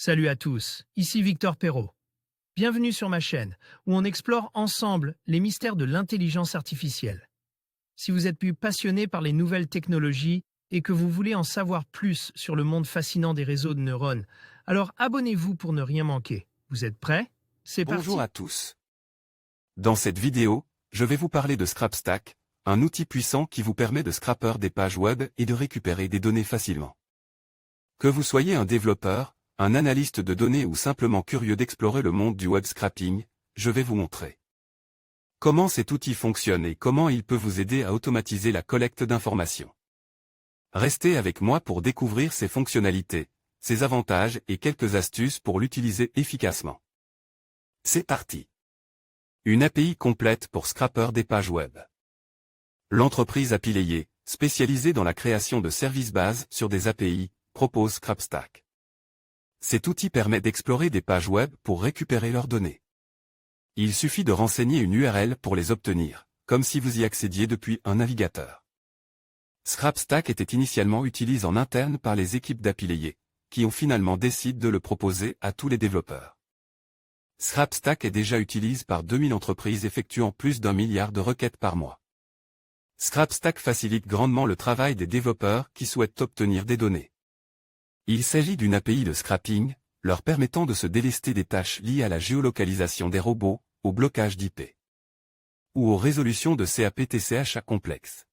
Salut à tous, ici Victor Perrault. Bienvenue sur ma chaîne, où on explore ensemble les mystères de l'intelligence artificielle. Si vous êtes plus passionné par les nouvelles technologies et que vous voulez en savoir plus sur le monde fascinant des réseaux de neurones, alors abonnez-vous pour ne rien manquer. Vous êtes prêts? C'est parti. Bonjour à tous. Dans cette vidéo, je vais vous parler de ScrapStack, un outil puissant qui vous permet de scraper des pages web et de récupérer des données facilement. Que vous soyez un développeur, un analyste de données ou simplement curieux d'explorer le monde du web scrapping, je vais vous montrer comment cet outil fonctionne et comment il peut vous aider à automatiser la collecte d'informations. Restez avec moi pour découvrir ses fonctionnalités, ses avantages et quelques astuces pour l'utiliser efficacement. C'est parti. Une API complète pour scraper des pages web. L'entreprise Appilayer, spécialisée dans la création de services bases sur des API, propose ScrapStack. Cet outil permet d'explorer des pages web pour récupérer leurs données. Il suffit de renseigner une URL pour les obtenir, comme si vous y accédiez depuis un navigateur. ScrapStack était initialement utilisé en interne par les équipes d'Appilayer, qui ont finalement décidé de le proposer à tous les développeurs. ScrapStack est déjà utilisé par 2000 entreprises effectuant plus d'1 milliard de requêtes par mois. ScrapStack facilite grandement le travail des développeurs qui souhaitent obtenir des données. Il s'agit d'une API de scrapping, leur permettant de se délester des tâches liées à la géolocalisation des robots, au blocage d'IP ou aux résolutions de CAPTCHA complexes.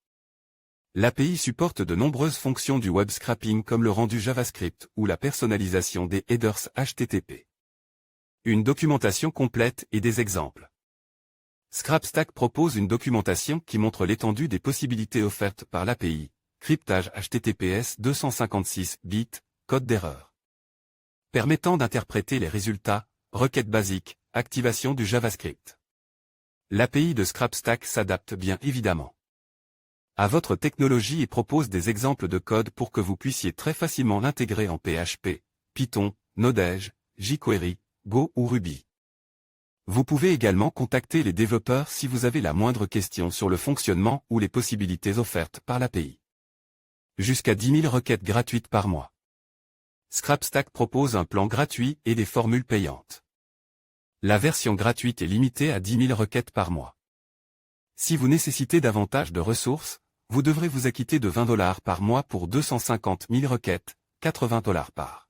L'API supporte de nombreuses fonctions du web scrapping comme le rendu JavaScript ou la personnalisation des headers HTTP. Une documentation complète et des exemples. ScrapStack propose une documentation qui montre l'étendue des possibilités offertes par l'API, cryptage HTTPS 256 bits, code d'erreur permettant d'interpréter les résultats, requêtes basiques, activation du JavaScript. L'API de ScrapStack s'adapte bien évidemment à votre technologie et propose des exemples de code pour que vous puissiez très facilement l'intégrer en PHP, Python, Node.js, jQuery, Go ou Ruby. Vous pouvez également contacter les développeurs si vous avez la moindre question sur le fonctionnement ou les possibilités offertes par l'API. Jusqu'à 10 000 requêtes gratuites par mois. ScrapStack propose un plan gratuit et des formules payantes. La version gratuite est limitée à 10 000 requêtes par mois. Si vous nécessitez davantage de ressources, vous devrez vous acquitter de 20 $ par mois pour 250 000 requêtes, 80 $ par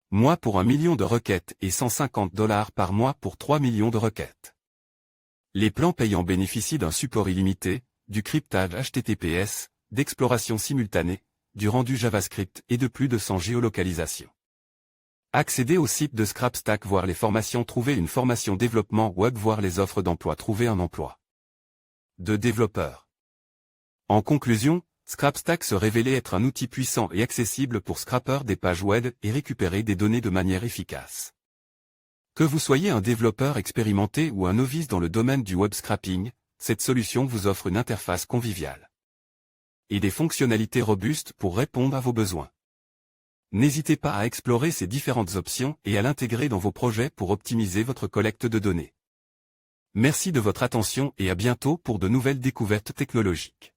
mois pour 1 million de requêtes et 150 $ par mois pour 3 millions de requêtes. Les plans payants bénéficient d'un support illimité, du cryptage HTTPS, d'exploration simultanée, du rendu JavaScript et de plus de 100 géolocalisations. Accédez au site de ScrapStack, voir les formations, trouver une formation développement web, voir les offres d'emploi, trouver un emploi de développeur. En conclusion, ScrapStack se révélait être un outil puissant et accessible pour scraper des pages web et récupérer des données de manière efficace. Que vous soyez un développeur expérimenté ou un novice dans le domaine du web scrapping, cette solution vous offre une interface conviviale et des fonctionnalités robustes pour répondre à vos besoins. N'hésitez pas à explorer ces différentes options et à l'intégrer dans vos projets pour optimiser votre collecte de données. Merci de votre attention et à bientôt pour de nouvelles découvertes technologiques.